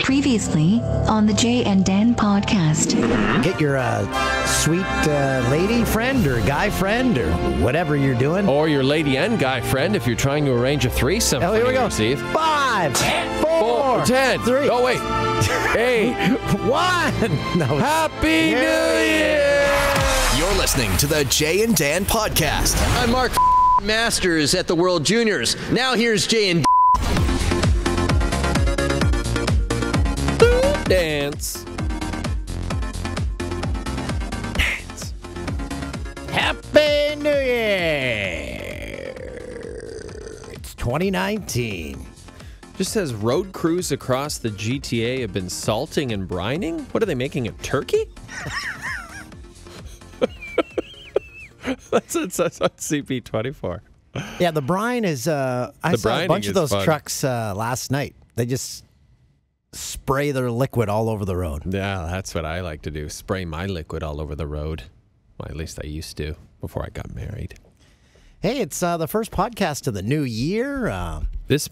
Previously on the Jay and Dan podcast. Get your sweet lady friend or guy friend or whatever you're doing. Or your lady and guy friend if you're trying to arrange a threesome. Oh, here we go. Eve. 5, 4, 10, 3. Oh, wait. 8, 1. No. Happy New Year! You're listening to the Jay and Dan podcast. I'm Mark Masters at the World Juniors. Now here's Jay and Dance. Happy New Year! It's 2019. Just says road crews across the GTA have been salting and brining. What are they making, a turkey? That's what it says on CP24. Yeah, the brine is. I saw a bunch of those trucks last night. They just spray their liquid all over the road. Yeah, that's what I like to do. Spray my liquid all over the road. Well, at least I used to before I got married. Hey, it's the first podcast of the new year. This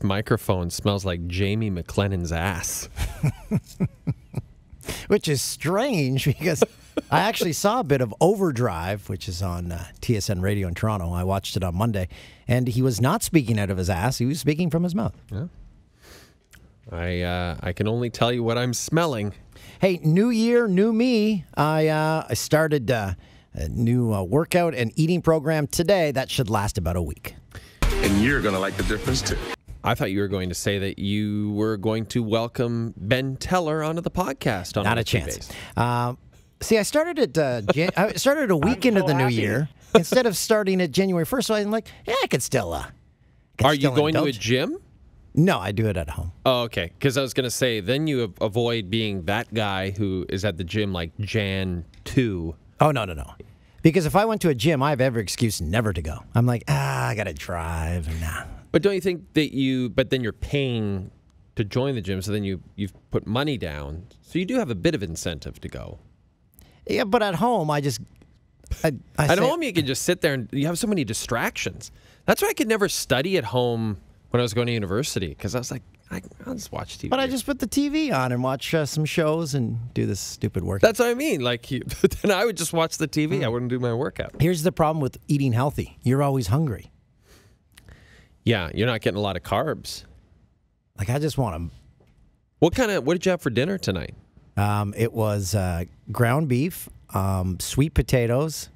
microphone smells like Jamie McLennan's ass. Which is strange because I actually saw a bit of Overdrive, which is on TSN Radio in Toronto. I watched it on Monday, and he was not speaking out of his ass. He was speaking from his mouth. Yeah. I can only tell you what I'm smelling. Hey, new year, new me. I started a new workout and eating program today. That should last about a week. And you're going to like the difference, too. I thought you were going to say that you were going to welcome Ben Teller onto the podcast. On Not a chance. See, I started at I started a week into the new year instead of starting at January 1st. So I'm like, yeah, I could still. Are you going to a gym? No, I do it at home. Oh, okay. Because I was going to say, then you avoid being that guy who is at the gym like Jan 2. Oh, no. Because if I went to a gym, I have every excuse never to go. I'm like, I got to drive. Nah. But don't you think that but then you're paying to join the gym, so then you've put money down. So you do have a bit of incentive to go. Yeah, but at home, I at home, you can just sit there and you have so many distractions. That's why I could never study at home when I was going to university, because I was like, I'll just watch TV. But I just put the TV on and watch some shows and do this stupid workout. That's what I mean. Like, then I would just watch the TV. I wouldn't do my workout. Here's the problem with eating healthy. You're always hungry. Yeah, you're not getting a lot of carbs. Like, I just want to... What did you have for dinner tonight? It was ground beef, sweet potatoes,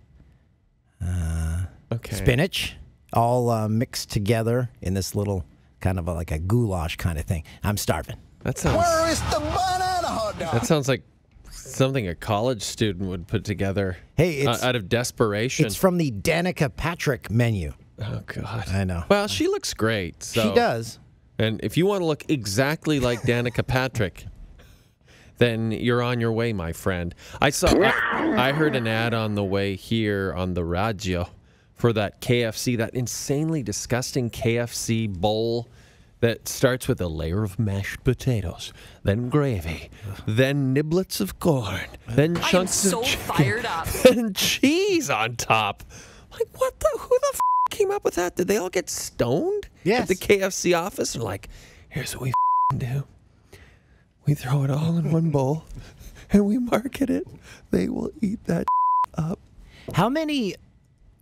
spinach, all mixed together in this little kind of like a goulash kind of thing. I'm starving. That sounds... Where is the banana hot dog? That sounds like something a college student would put together. Hey, out of desperation. It's from the Danica Patrick menu. Oh, God. I know. Well, she looks great. So. She does. And if you want to look exactly like Danica Patrick, then you're on your way, my friend. I heard an ad on the way here on the radio for that KFC, that insanely disgusting KFC bowl that starts with a layer of mashed potatoes, then gravy, then niblets of corn, then chunks of chicken, fired up. and cheese on top. Like, who the came up with that? Did they all get stoned? Yes. At the KFC office? They're like, here's what we do. We throw it all in one bowl, and we market it. They will eat that up. How many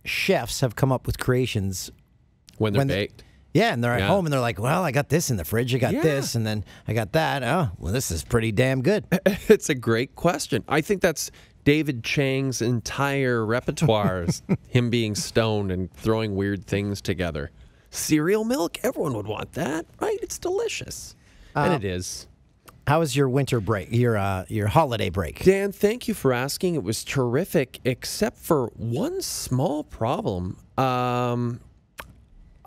chefs have come up with creations when they're baked? Yeah, and they're at home, and they're like, well, I got this in the fridge, I got this, and then I got that. Oh, well, this is pretty damn good. It's a great question. I think that's David Chang's entire repertoire, him being stoned and throwing weird things together. Cereal milk? Everyone would want that, right? It's delicious. And it is. How was your winter break, your holiday break? Dan, thank you for asking. It was terrific, except for one small problem.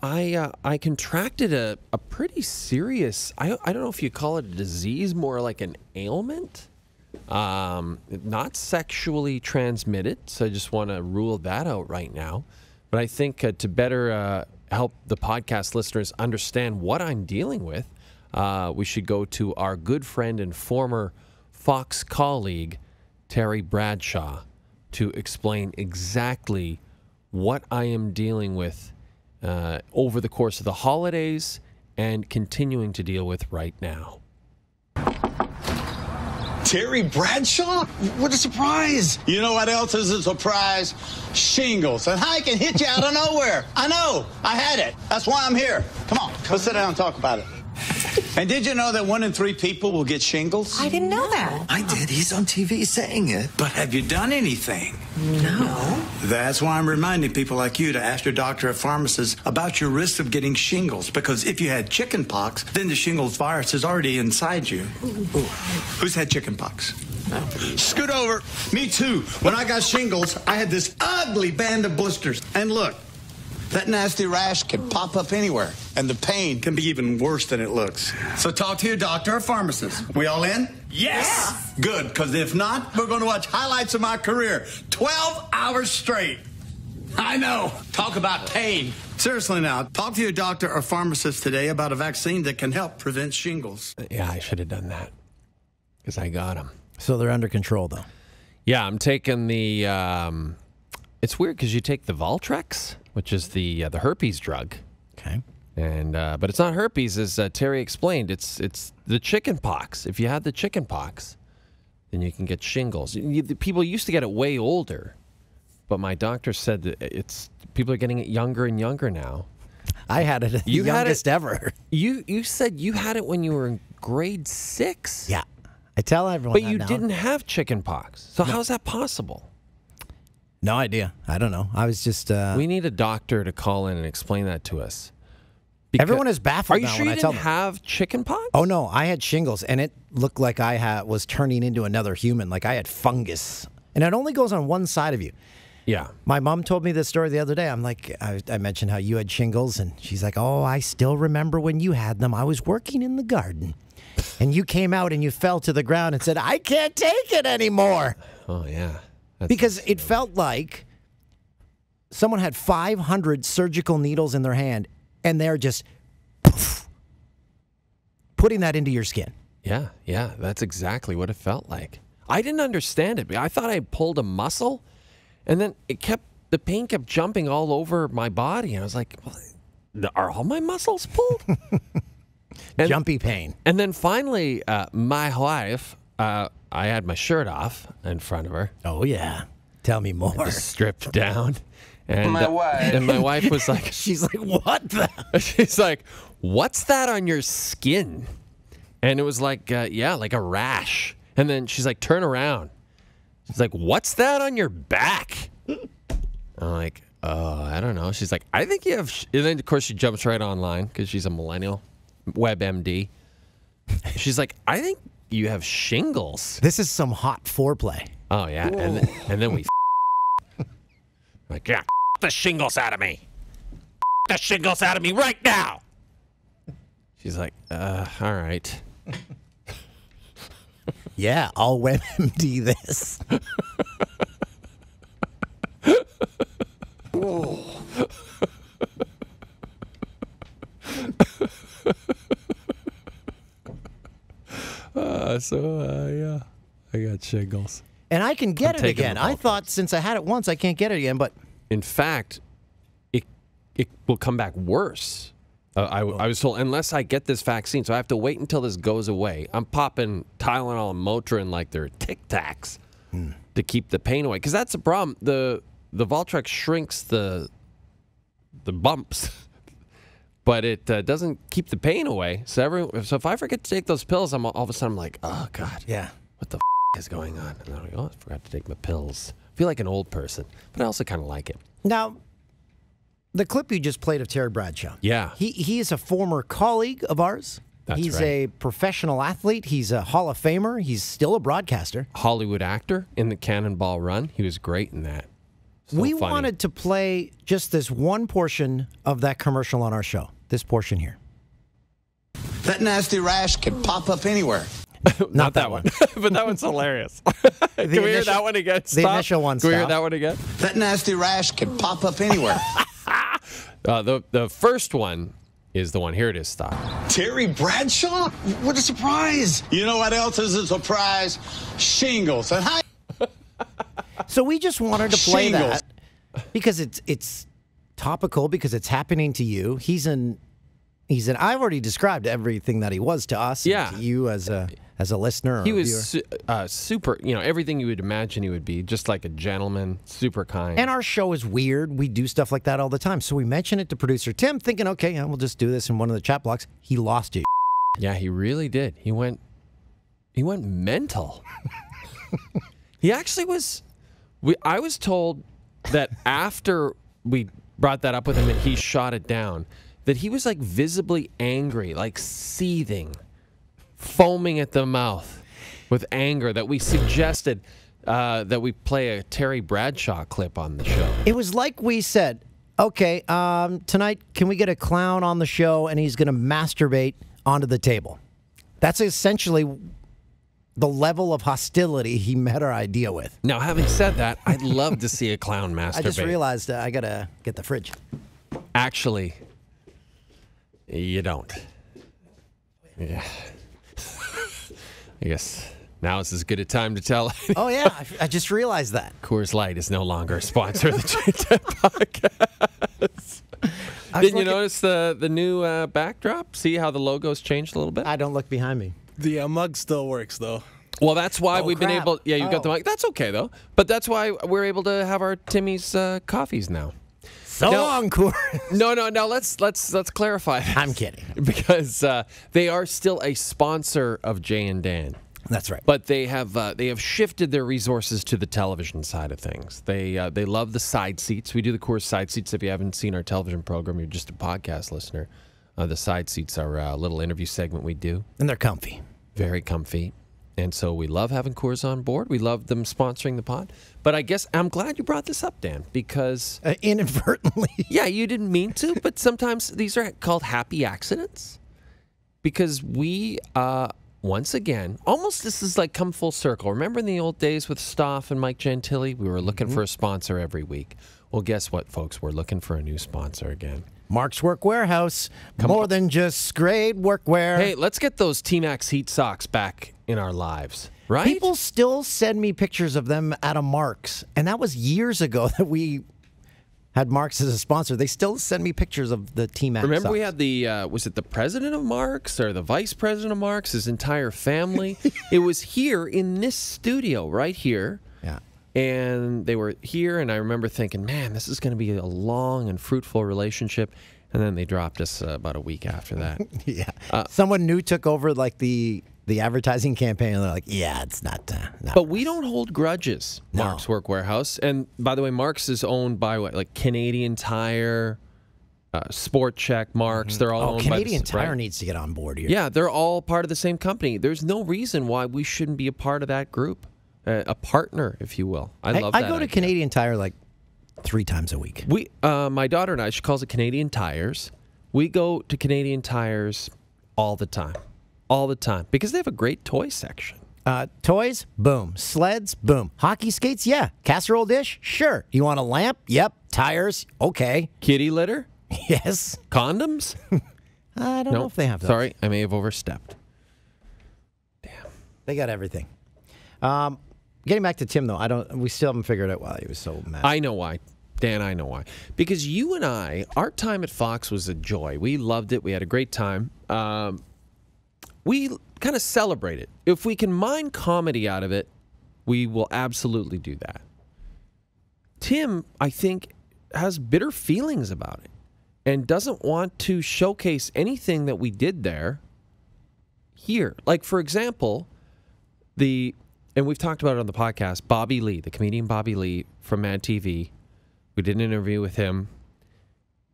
I contracted a pretty serious, I don't know if you call it a disease, more like an ailment. Not sexually transmitted, so I just want to rule that out right now. But I think to better help the podcast listeners understand what I'm dealing with, we should go to our good friend and former Fox colleague, Terry Bradshaw, to explain exactly what I am dealing with over the course of the holidays and continuing to deal with right now. Terry Bradshaw? What a surprise. You know what else is a surprise? Shingles. And I can hit you out of nowhere. I know. I had it. That's why I'm here. Come on. Let's sit down and talk about it. And did you know that 1 in 3 people will get shingles? I didn't know that. I did. He's on TV saying it. But have you done anything? No. That's why I'm reminding people like you to ask your doctor or pharmacist about your risk of getting shingles. Because if you had chicken pox, then the shingles virus is already inside you. Ooh. Who's had chicken pox? Scoot over. Me too. When I got shingles, I had this ugly band of blisters. And look, that nasty rash can pop up anywhere, and the pain can be even worse than it looks. So talk to your doctor or pharmacist. We all in? Yes! Good, because if not, we're going to watch highlights of my career. 12 hours straight. I know. Talk about pain. Seriously now, talk to your doctor or pharmacist today about a vaccine that can help prevent shingles. Yeah, I should have done that because I got them. So they're under control, though. Yeah, I'm taking the... it's weird because you take the Valtrex, which is the herpes drug. Okay. And but it's not herpes, as Terry explained. It's the chicken pox. If you had the chicken pox, then you can get shingles. The people used to get it way older, but my doctor said that people are getting it younger and younger now. I had it at the youngest ever. You said you had it when you were in grade 6. Yeah, I tell everyone. But that you now. didn't have chicken pox. So how's that possible? No idea. I don't know. I was just. We need a doctor to call in and explain that to us. Everyone is baffled. Are you now sure when you I tell didn't them. have chicken pox? Oh no, I had shingles, and it looked like I was turning into another human. Like I had fungus, and it only goes on one side of you. Yeah. My mom told me this story the other day. I'm like, I mentioned how you had shingles, and she's like, "Oh, I still remember when you had them. I was working in the garden, and you came out and you fell to the ground and said, I can't take it anymore.' Oh yeah. Because it felt like someone had 500 surgical needles in their hand, and they're just poof, putting that into your skin. Yeah, that's exactly what it felt like. I didn't understand it. I thought I had pulled a muscle, and then the pain kept jumping all over my body. And I was like, well, are all my muscles pulled? Jumpy pain. And then finally, my wife, I had my shirt off in front of her. Oh, yeah. Tell me more. Just stripped down. And My wife. And my wife was like... She's like, what the? She's like, what's that on your skin? And it was like, like a rash. And then she's like, turn around. She's like, what's that on your back? I'm like, I don't know. She's like, I think you have... And then, of course, she jumps right online because she's a millennial, WebMD. She's like, I think you have shingles. This is some hot foreplay. Oh, yeah. And then we... Like, yeah, the shingles out of me. The shingles out of me right now. She's like, all right. Yeah, I'll WebMD this. Yeah, I got shingles. And I can get it again. I Valtrex. thought since I had it once, I can't get it again, but... In fact, it will come back worse. I was told, unless I get this vaccine, so I have to wait until this goes away. I'm popping Tylenol and Motrin like they're Tic Tacs to keep the pain away. Because that's the problem. The Valtrex shrinks the bumps, but it doesn't keep the pain away. So if I forget to take those pills, all of a sudden I'm like, oh, God. Yeah. What the is going on? And then I go, oh, I forgot to take my pills. I feel like an old person, but I also kind of like it. Now, the clip you just played of Terry Bradshaw. Yeah. He is a former colleague of ours. That's He's right. a professional athlete. He's a Hall of Famer. He's still a broadcaster. Hollywood actor in the Cannonball Run. He was great in that. So we funny. wanted to play just this one portion of that commercial on our show. This portion here. That nasty rash can pop up anywhere. Not that one. But that one's hilarious. Can we hear that one again? The initial one, Can we hear stop. that one again? That nasty rash can pop up anywhere. The first one is the one. Here it is. Stop. Terry Bradshaw? What a surprise. You know what else is a surprise? Shingles. And hi. So we just wanted to play Shingles. that because it's topical, because it's happening to you. He's an He's I've already described everything that he was to us. Yeah. And to you as a listener. Or He a was viewer. super, everything you would imagine he would be, just like a gentleman, super kind. And our show is weird. We do stuff like that all the time. So we mention it to producer Tim, thinking, okay, yeah, we'll just do this in one of the chat blocks. He lost it. Yeah, he really did. He went mental. He actually was. I was told that after we brought that up with him, that he shot it down. That he was like visibly angry, like seething, foaming at the mouth with anger. That we suggested that we play a Terry Bradshaw clip on the show. It was like we said, okay, tonight, can we get a clown on the show and he's going to masturbate onto the table? That's essentially the level of hostility he met our idea with. Now, having said that, I'd love to see a clown masturbate. I just realized I got to get the fridge. Actually, you don't. Yeah. I guess now is as good a time to tell. Oh, yeah. I just realized that. Coors Light is no longer a sponsor of the J10 podcast. Didn't you notice the new backdrop? See how the logo's changed a little bit? I don't look behind me. The mug still works, though. Well, that's why we've been crap. able. Yeah, you've got the mic. That's okay though. But that's why we're able to have our Timmy's coffees now. So long, Coors. No. Now let's clarify this. I'm kidding. Because they are still a sponsor of Jay and Dan. That's right. But they have shifted their resources to the television side of things. They love the side seats. We do the Coors side seats. If you haven't seen our television program, you're just a podcast listener. The side seats are a little interview segment we do. And they're comfy. Very comfy. And so we love having Coors on board. We love them sponsoring the pod. But I guess I'm glad you brought this up, Dan, because... inadvertently. Yeah, you didn't mean to, but sometimes these are called happy accidents. Because we, once again, almost this is like come full circle. Remember in the old days with Stoff and Mike Gentili? We were looking for a sponsor every week. Well, guess what, folks? We're looking for a new sponsor again. Mark's Work Warehouse. More than just great workwear. Hey, let's get those T-Max heat socks back in our lives, right? People still send me pictures of them at a Mark's. And that was years ago that we had Mark's as a sponsor. They still send me pictures of the T-Max Remember socks. we had the, was it the president of Mark's or the vice president of Mark's, his entire family? It was here in this studio right here. Yeah. And they were here, and I remember thinking, man, this is going to be a long and fruitful relationship. And then they dropped us about a week after that. Yeah. Someone new took over like the advertising campaign, and they're like, yeah, it's not. But we don't hold grudges, No. Mark's Work Warehouse. And by the way, Mark's is owned by what, like Canadian Tire, Sport Check, Mark's. They're all owned Canadian by the, Tire right? needs to get on board here. Yeah, they're all part of the same company. There's no reason why we shouldn't be a part of that group, a partner, if you will. I love that. I go to idea. Canadian Tire like 3 times a week. We, my daughter and I, she calls it Canadian Tires. We go to Canadian Tires all the time, because they have a great toy section. Toys? Boom. Sleds? Boom. Hockey skates? Yeah. Casserole dish? Sure. You want a lamp? Yep. Tires? Okay. Kitty litter? Yes. Condoms? I don't know if they have those. Sorry, I may have overstepped. They got everything. Getting back to Tim, though, we still haven't figured out why he was so mad. I know why. Dan, I know why. Because you and I, our time at Fox was a joy. We loved it. We had a great time. We kind of celebrate it. If we can mine comedy out of it, we will absolutely do that. Tim, I think, has bitter feelings about it and doesn't want to showcase anything that we did there here. Like, for example, and we've talked about it on the podcast, Bobby Lee, the comedian Bobby Lee from Mad TV. We did an interview with him.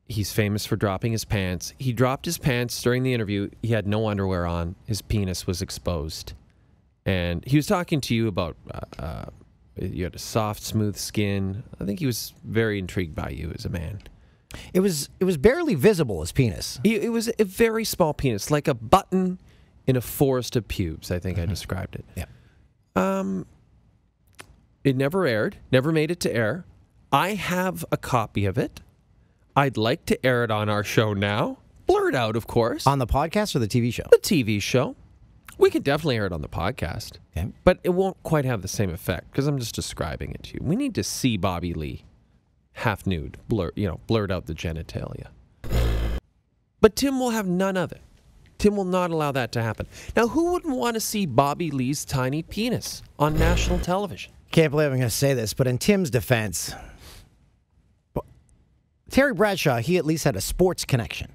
He's famous for dropping his pants. He dropped his pants during the interview. He had no underwear on. His penis was exposed. And he was talking to you about you had a soft, smooth skin. I think he was very intrigued by you as a man. It was barely visible, his penis. It was a very small penis, like a button in a forest of pubes, I think I described it. Yeah. It never aired, never made it to air. I have a copy of it. I'd like to air it on our show now. Blurred out, of course. On the podcast or the TV show? The TV show. We could definitely air it on the podcast. Okay. But it won't quite have the same effect because I'm just describing it to you. We need to see Bobby Lee half nude, blurred out the genitalia. But Tim will have none of it. Tim will not allow that to happen. Now, who wouldn't want to see Bobby Lee's tiny penis on national television? Can't believe I'm going to say this, but in Tim's defense, Terry Bradshaw, he at least had a sports connection.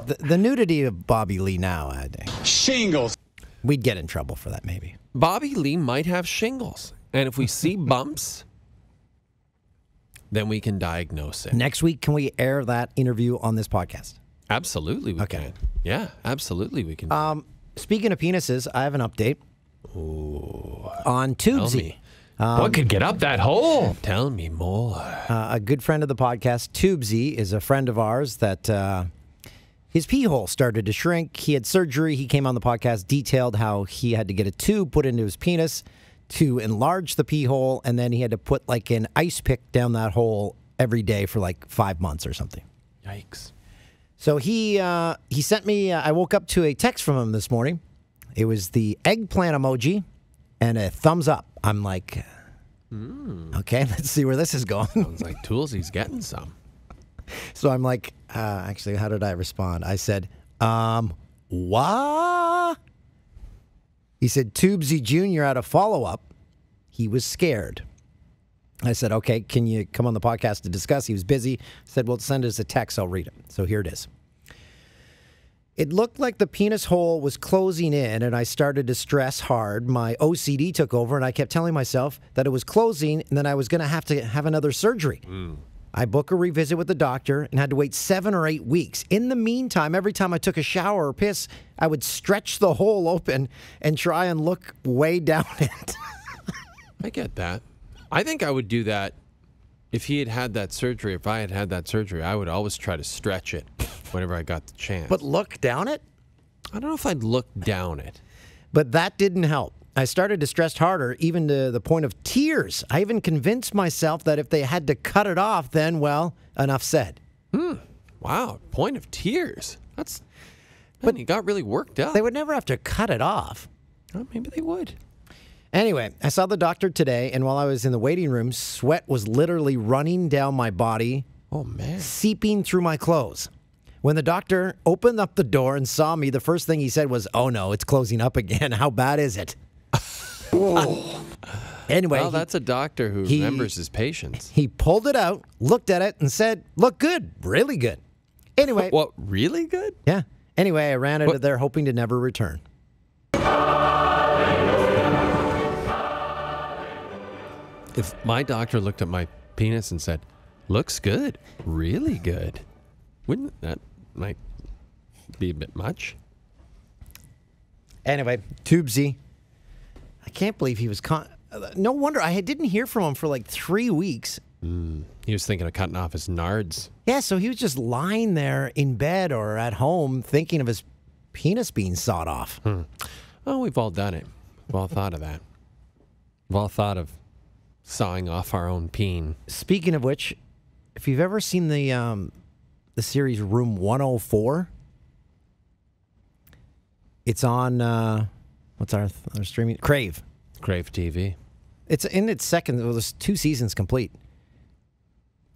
The nudity of Bobby Lee now, I think. Shingles. We'd get in trouble for that, maybe. Bobby Lee might have shingles. And if we see bumps, then we can diagnose it. Next week, can we air that interview on this podcast? Absolutely we can. Yeah, absolutely we can. Speaking of penises, I have an update. On Tubesy. What could get up that hole? Tell me more. A good friend of the podcast, Tubesy, is a friend of ours that his pee hole started to shrink. He had surgery. He came on the podcast, detailed how he had to get a tube put into his penis to enlarge the pee hole, and then he had to put like an ice pick down that hole every day for like 5 months or something. Yikes. So he sent me, I woke up to a text from him this morning. It was the eggplant emoji and a thumbs up. I'm like, okay, let's see where this is going. Sounds like Toolsy's getting some. So I'm like, actually, how did I respond? I said, what? He said, Tubesy Jr. had a follow-up. He was scared. I said, okay, can you come on the podcast to discuss? He was busy. I said, well, send us a text. I'll read it. So here it is. It looked like the penis hole was closing in, and I started to stress hard. My OCD took over, and I kept telling myself that it was closing and that I was going to have another surgery. I booked a revisit with the doctor and had to wait 7 or 8 weeks. In the meantime, every time I took a shower or piss, I would stretch the hole open and try and look way down it. I get that. I think I would do that if he had had that surgery. If I had had that surgery, I would always try to stretch it whenever I got the chance. But look down it? I don't know if I'd look down it. But that didn't help. I started to stress harder, even to the point of tears. I even convinced myself that if they had to cut it off, then, well, enough said. Wow, point of tears. But you got really worked up. They would never have to cut it off. Well, maybe they would. Anyway, I saw the doctor today, and while I was in the waiting room, sweat was literally running down my body. Oh, man. Seeping through my clothes. When the doctor opened up the door and saw me, the first thing he said was, oh, no, it's closing up again. How bad is it? Anyway. Well, that's a doctor who remembers his patients. He pulled it out, looked at it, and said, look good, really good. Anyway. What, really good? Yeah. Anyway, I ran out of there hoping to never return. If my doctor looked at my penis and said, looks good, really good, wouldn't that might be a bit much? Anyway, Tubesy. I can't believe he was no wonder. I didn't hear from him for like 3 weeks. He was thinking of cutting off his nards. Yeah, so he was just lying there in bed or at home thinking of his penis being sawed off. Oh, we've all done it. We've all thought of that. We've all thought of sawing off our own peen. Speaking of which, if you've ever seen the series Room 104, it's on what's our streaming? Crave TV. It's in its second. Well, there's 2 seasons complete.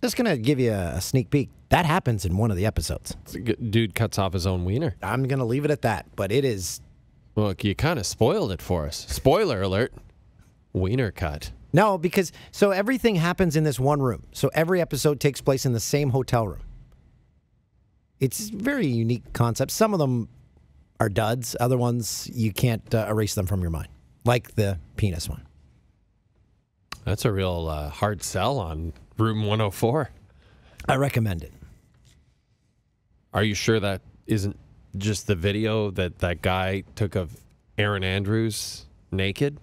Just gonna give you a sneak peek. That happens in one of the episodes. Dude cuts off his own wiener. I'm gonna leave it at that. But it is. Well, you kind of spoiled it for us. Spoiler alert. Wiener cut. No, because so everything happens in this one room. So every episode takes place in the same hotel room. It's a very unique concept. Some of them are duds. Other ones, you can't erase them from your mind. Like the penis one. That's a real hard sell on Room 104. I recommend it. Are you sure that isn't just the video that guy took of Erin Andrews naked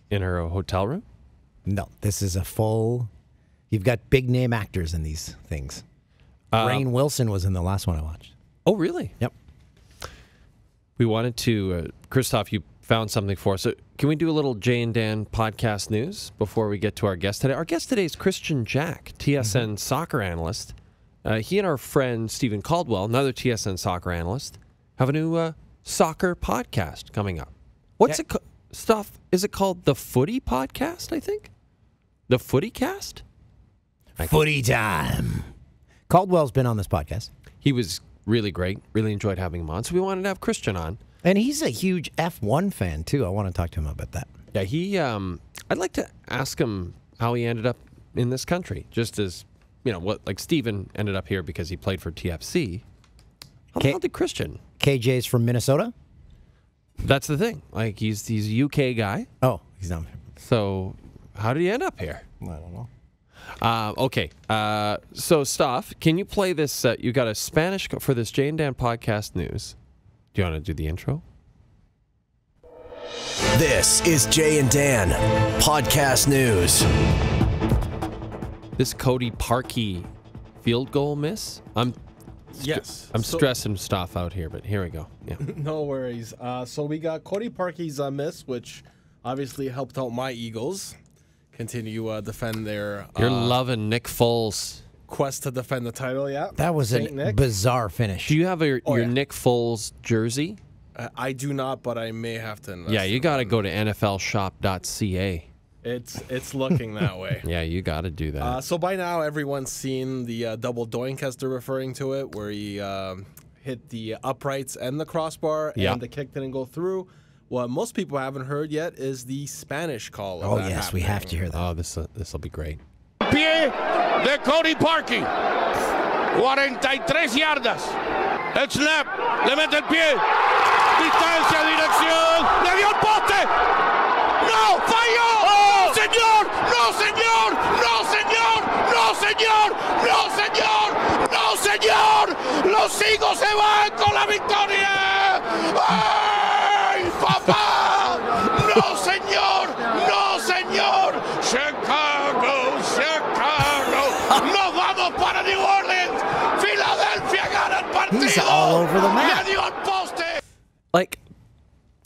in her hotel room? No, this is a full... You've got big name actors in these things. Rainn Wilson was in the last one I watched. Oh, really? Yep. We wanted to... Christoph, you found something for us. So can we do a little Jay and Dan podcast news before we get to our guest today? Our guest today is Kristian Jack, TSN soccer analyst. He and our friend Stephen Caldwell, another TSN soccer analyst, have a new soccer podcast coming up. What's it called? Is it called the Footy Podcast, I think? The Footy Cast? Footy time. Caldwell's been on this podcast. He was really great. Really enjoyed having him on. So we wanted to have Kristian on. And he's a huge F1 fan, too. I want to talk to him about that. Yeah, I'd like to ask him how he ended up in this country. Just as, like Steven ended up here because he played for TFC. How the hell did Kristian? KJ's from Minnesota? That's the thing. Like, he's a UK guy. Oh, he's not. So, how did he end up here? I don't know. Okay. So, Staff, can you play this? You got a Spanish for this Jay and Dan podcast news. Do you want to do the intro? This is Jay and Dan podcast news. This Cody Parkey field goal miss? I'm stressing Staff out here, but here we go. Yeah. No worries. So we got Cody Parkey's miss, which obviously helped out my Eagles continue defend their. You're loving Nick Foles. Quest to defend the title, yeah. That was a bizarre finish. Do you have your Nick Foles jersey? I do not, but I may have to invest. Yeah, you got to go to NFLshop.ca. It's looking that way. Yeah, you got to do that. So by now, everyone's seen the double doink, as they're referring to it, where he hit the uprights and the crossbar, and the kick didn't go through. What most people haven't heard yet is the Spanish call of that yes, happening. we have to hear that. Oh, this will be great. Pie de Cody Parkey. 43 yardas. El snap. Le mete el pie. Distancia, dirección. Le dio el poste. ¡No! ¡Falló! ¡No, señor! ¡No, señor! ¡No, señor! ¡No, señor! ¡No, señor! ¡No, señor! ¡Los Eagles se van con la victoria! ¡Ay, papá! ¡No, señor! ¡No, señor! ¡Chicago! ¡Chicago! ¡Nos vamos para New Orleans! ¡Filadelfia gana el partido! He's all over the map. ¡Le dio el poste! Like,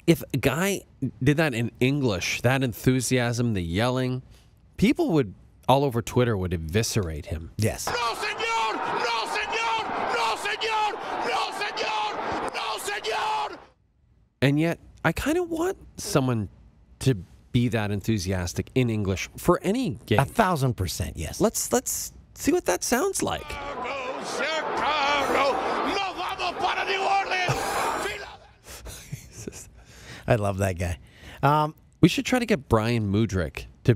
if a guy did that in English, that enthusiasm, the yelling, people would, all over Twitter, would eviscerate him. Yes. ¡No, señor! ¡No, señor! ¡No, señor! ¡No, señor! ¡No, señor! And yet, I kind of want someone to be that enthusiastic in English for any game. 1,000%, yes. Let's see what that sounds like. Chicago! ¡Nos vamos para New Orleans! I love that guy. We should try to get Brian Mudrick to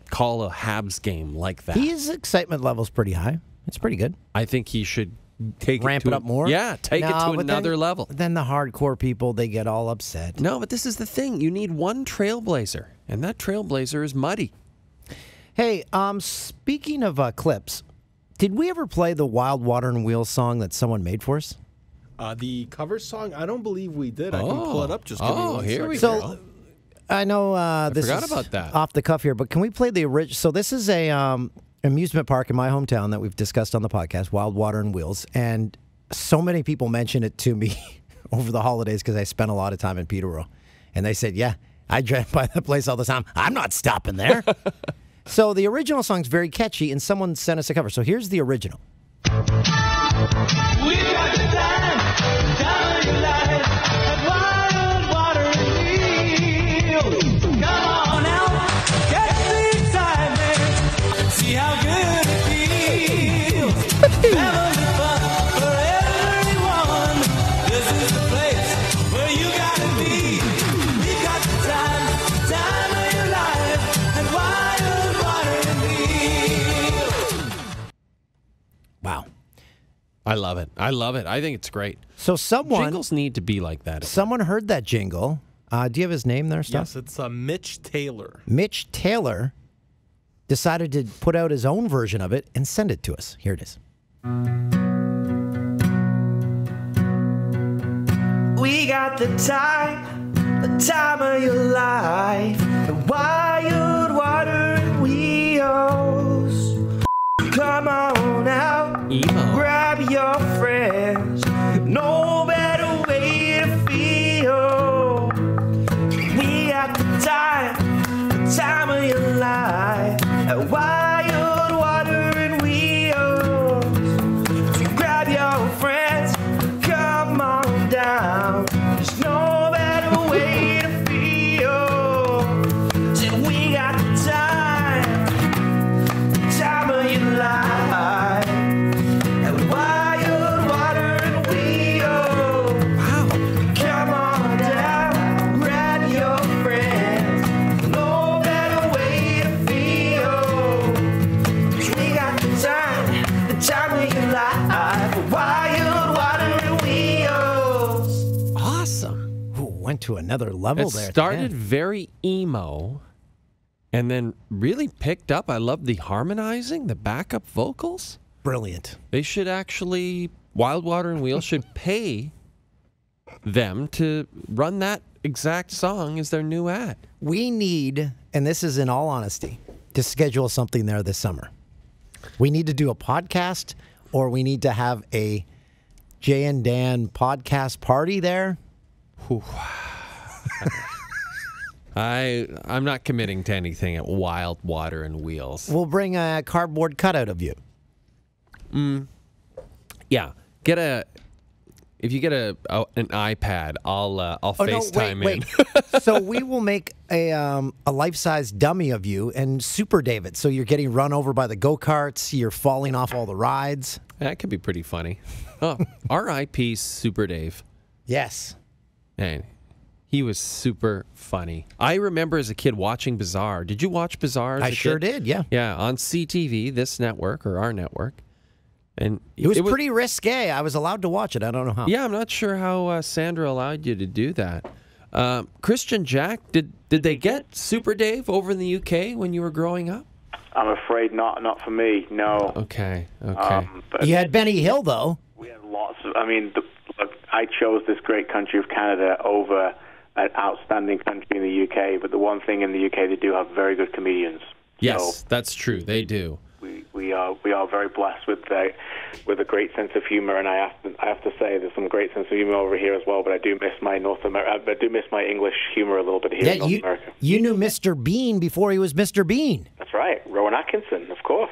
call a Habs game like that. His excitement level's pretty high. It's pretty good. I think he should ramp it up more. Yeah, take it to another level. Then the hardcore people, they get all upset. No, but this is the thing. You need one trailblazer, and that trailblazer is Muddy. Hey, speaking of clips, did we ever play the Wild Water and Wheels song that someone made for us? The cover song, I don't believe we did. I can pull it up. Just give me one here we second. go. I know this forgot is about that. off the cuff here, but can we play the original? So this is a amusement park in my hometown that we've discussed on the podcast, Wild Water and Wheels, and so many people mentioned it to me over the holidays because I spent a lot of time in Peterborough, and they said, "Yeah, I drive by that place all the time. I'm not stopping there." So the original song's very catchy, and someone sent us a cover. So here's the original. We got the time of your life, that wild water and wheels. Come on out, get the excitement, see how good it feels. Family fun for everyone. This is the place where you gotta be. We got the time of your life, that wild water and wheels. Wow. I love it. I love it. I think it's great. So Jingles need to be like that. Someone heard that jingle. Do you have his name there, Stuff? Yes, it's Mitch Taylor. Mitch Taylor decided to put out his own version of it and send it to us. Here it is. We got the time of your life, the wild water and wheels. Come on out, grab your friends, no better way to feel. We got the time of your life, the wild water and wheels. So grab your friends, come on down, there's no better way to feel. So we got the time of your life, and wild water and went to another level It there. at the started end. very emo and then really picked up. I love the harmonizing, the backup vocals. Brilliant. They should actually, Wildwater and Wheel should pay them to run that exact song as their new ad. We need, and this is in all honesty, to schedule something there this summer. We need to do a podcast, or we need to have a Jay and Dan podcast party there. I'm not committing to anything at Wildwater and Wheels. We'll bring a cardboard cutout of you. Yeah, if you get an iPad, I'll FaceTime in. So we will make a life-size dummy of you and Super David. So you're getting run over by the go-karts. You're falling off all the rides. That could be pretty funny. Oh, R.I.P. Super Dave. Yes. Man, he was super funny. I remember as a kid watching Bizarre. Did you watch Bizarre as a I sure kid? did, yeah. Yeah, on CTV, this network, or our network. And It was pretty risque. I was allowed to watch it. I don't know how. Yeah, I'm not sure how Sandra allowed you to do that. Kristian, Jack, did they get Super Dave over in the UK when you were growing up? I'm afraid not for me, no. Okay. But You had Benny Hill, though. we had lots of, look, I chose this great country of Canada over an outstanding country in the UK, but the one thing in the UK, they do have very good comedians. Yes, So that's true. They do. we are very blessed with a great sense of humor, and I have to say there's some great sense of humor over here as well. But I do miss my I do miss my English humor a little bit here in North America. You knew Mr. Bean before he was Mr. Bean. That's right, Rowan Atkinson, of course.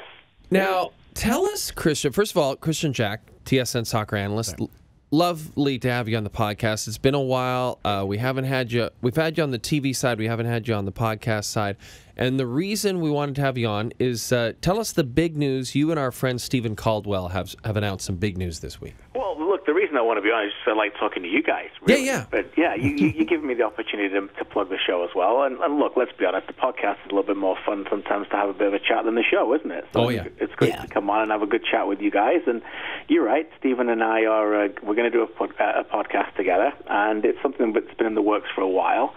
Now, tell us, Kristian. First of all, Kristian Jack, TSN soccer analyst. Lovely to have you on the podcast. It's been a while. We've had you on the TV side. We haven't had you on the podcast side. And the reason we wanted to have you on is tell us the big news. You and our friend Stephen Caldwell have announced some big news this week. Well, look, the reason I want to be on is just I like talking to you guys. Really. Yeah. But yeah, you give me the opportunity to plug the show as well. And look, let's be honest, the podcast is a little bit more fun sometimes to have a bit of a chat than the show, isn't it? So it's great to come on and have a good chat with you guys. And you're right, Stephen and I are we're going to do a podcast together, and it's something that's been in the works for a while.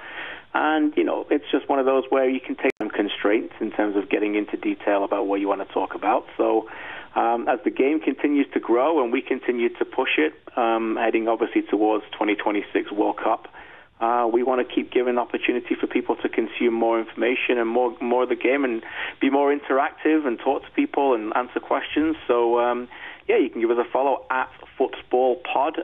And, it's just one of those where you can take some constraints in terms of getting into detail about what you want to talk about. So as the game continues to grow and we continue to push it, heading obviously towards 2026 World Cup, we want to keep giving opportunity for people to consume more information and more of the game and be more interactive and talk to people and answer questions. So, you can give us a follow at Football Pod,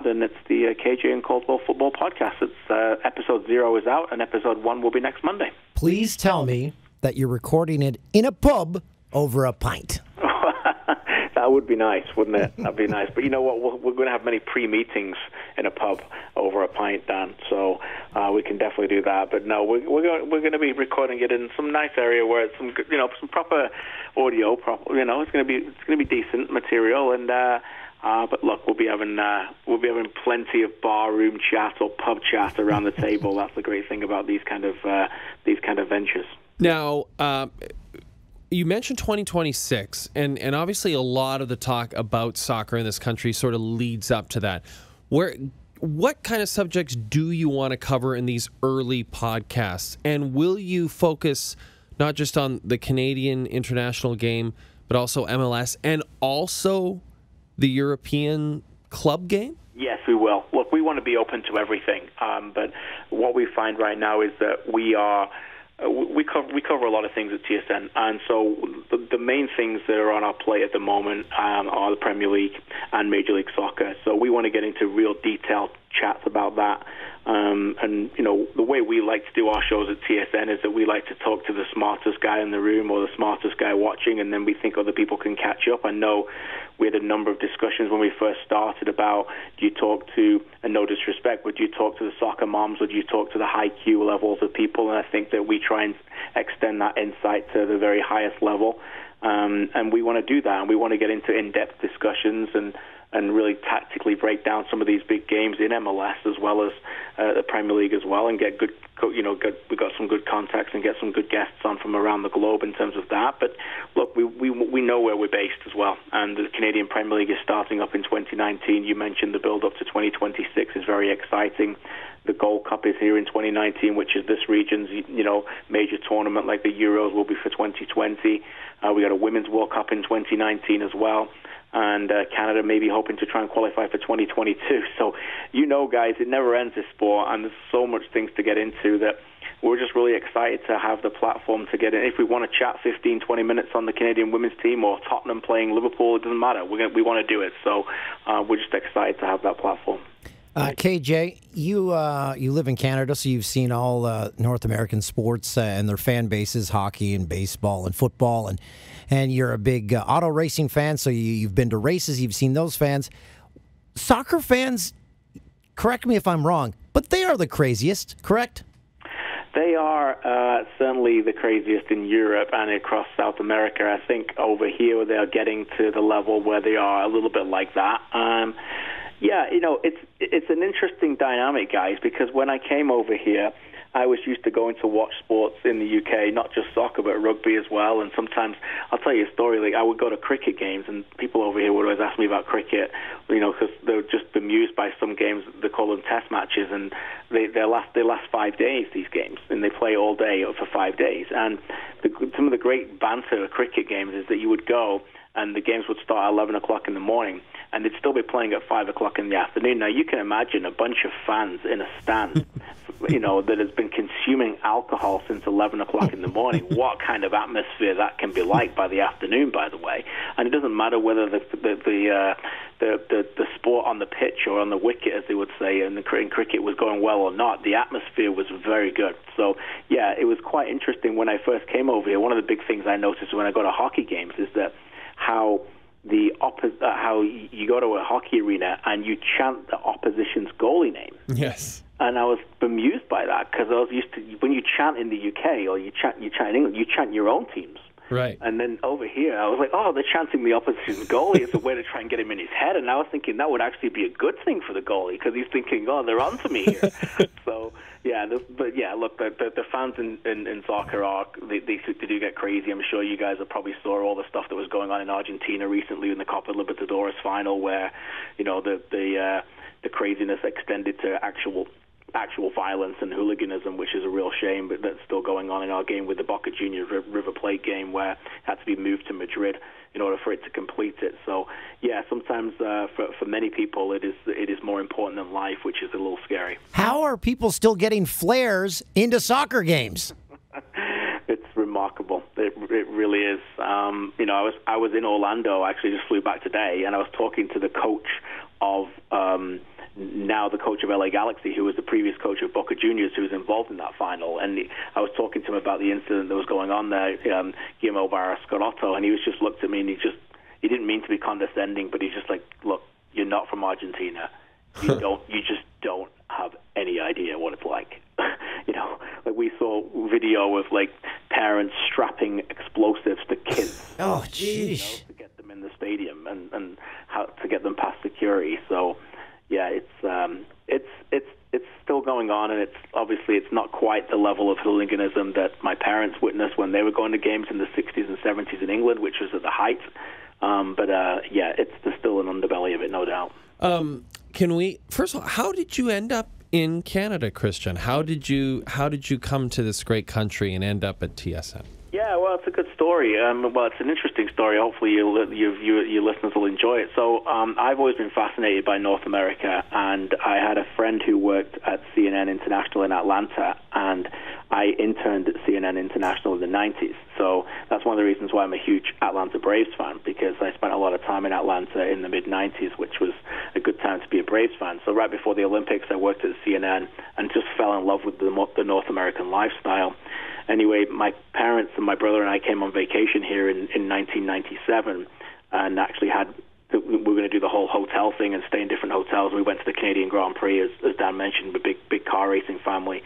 and it's the KJ and Caldwell Football Podcast. It's episode 0 is out, and episode 1 will be next Monday. Please tell me that you're recording it in a pub over a pint. That would be nice, wouldn't it? That'd be nice. But you know what? We're going to have many pre-meetings in a pub over a pint, Dan. So we can definitely do that. But no, we're going to be recording it in some nice area where it's some some proper audio. It's going to be decent material. And but look, we'll be having plenty of barroom chat or pub chat around the table. That's the great thing about these kind of ventures. Now, you mentioned 2026, and obviously a lot of the talk about soccer in this country sort of leads up to that. What kind of subjects do you want to cover in these early podcasts? And will you focus not just on the Canadian international game, but also MLS and also the European club game? Yes, we will. Look, we want to be open to everything, but what we find right now is that we cover a lot of things at TSN, and so the main things that are on our plate at the moment are the Premier League and Major League Soccer. So we want to get into real detailed chats about that. And the way we like to do our shows at TSN is that we like to talk to the smartest guy in the room or the smartest guy watching, and then we think other people can catch up. I know we had a number of discussions when we first started about, do you talk to, and no disrespect, but do you talk to the soccer moms or do you talk to the high Q levels of people? And I think that we try and extend that insight to the very highest level. And we want to do that, and we want to get into in-depth discussions and really tactically break down some of these big games in MLS as well as the Premier League as well, and get good, we've got some good contacts and get some good guests on from around the globe in terms of that. But look, we know where we're based as well, and the Canadian Premier League is starting up in 2019. You mentioned the build-up to 2026 is very exciting. The Gold Cup is here in 2019, which is this region's, major tournament, like the Euros will be for 2020. We got a Women's World Cup in 2019 as well. And Canada may be hoping to try and qualify for 2022. So, guys, it never ends, this sport, and there's so much things to get into that we're just really excited to have the platform to get in. If we want to chat 15, 20 minutes on the Canadian women's team or Tottenham playing Liverpool, it doesn't matter. We want to do it. So we're just excited to have that platform. KJ, you live in Canada, so you've seen all North American sports and their fan bases, hockey and baseball and football, and you're a big auto racing fan, so you've been to races, you've seen those fans. Soccer fans, correct me if I'm wrong, but they are the craziest, correct? They are certainly the craziest in Europe and across South America. I think over here they're getting to the level where they are a little bit like that. It's an interesting dynamic, guys, because when I came over here, I was used to going to watch sports in the UK, not just soccer, but rugby as well. And sometimes, I'll tell you a story, like I would go to cricket games, and people over here would always ask me about cricket, because they're just bemused by some games. They call them test matches, and they last 5 days, these games, and they play all day for 5 days. And some of the great banter cricket games is that you would go, and the games would start at 11 o'clock in the morning, and they'd still be playing at 5 o'clock in the afternoon. Now, you can imagine a bunch of fans in a stand, that has been consuming alcohol since 11 o'clock in the morning. What kind of atmosphere that can be like by the afternoon, by the way. And it doesn't matter whether the sport on the pitch or on the wicket, as they would say, in cricket was going well or not. The atmosphere was very good. So, yeah, it was quite interesting when I first came over here. One of the big things I noticed when I go to hockey games is that how you go to a hockey arena and you chant the opposition's goalie name. Yes. And I was bemused by that because I was used to, when you chant in the UK or you chant in England, you chant your own teams. Right. And then over here, I was like, oh, they're chanting the opposition's goalie. It's a way to try and get him in his head. And I was thinking that would actually be a good thing for the goalie because he's thinking, oh, they're on to me here. So, yeah, look, the fans in soccer they do get crazy. I'm sure you guys have probably saw all the stuff that was going on in Argentina recently in the Copa Libertadores final where, the craziness extended to actual violence and hooliganism, which is a real shame, but that's still going on in our game with the Boca Juniors River Plate game where it had to be moved to Madrid in order for it to complete it. So, yeah, sometimes for many people it is more important than life, which is a little scary. How are people still getting flares into soccer games? It's remarkable. It really is. I was in Orlando. I actually just flew back today, and I was talking to the coach of now the coach of LA Galaxy, who was the previous coach of Boca Juniors, who was involved in that final. And I was talking to him about the incident that was going on there, Guillermo Barra-Scarotto, and he was just looked at me and he didn't mean to be condescending, but he's just like, look, you're not from Argentina. You just don't have any idea what it's like. Like we saw video of like parents strapping explosives to kids. Oh, jeez. To get them in the stadium and how to get them past security. So, yeah, it's still going on, and it's not quite the level of hooliganism that my parents witnessed when they were going to games in the 60s and 70s in England, which was at the height. There's still an underbelly of it, no doubt. Can we first of all, how did you end up in Canada, Kristian? How did you come to this great country and end up at TSN? Yeah, well, it's a good story. It's an interesting story. Hopefully, your listeners will enjoy it. So, I've always been fascinated by North America, and I had a friend who worked at CNN International in Atlanta, and I interned at CNN International in the 90s. So that's one of the reasons why I'm a huge Atlanta Braves fan, because I spent a lot of time in Atlanta in the mid-90s, which was a good time to be a Braves fan. So right before the Olympics, I worked at CNN and just fell in love with the North American lifestyle. Anyway, my parents and my brother and I came on vacation here in 1997 and actually we were going to do the whole hotel thing and stay in different hotels. We went to the Canadian Grand Prix, as Dan mentioned, a big car racing family.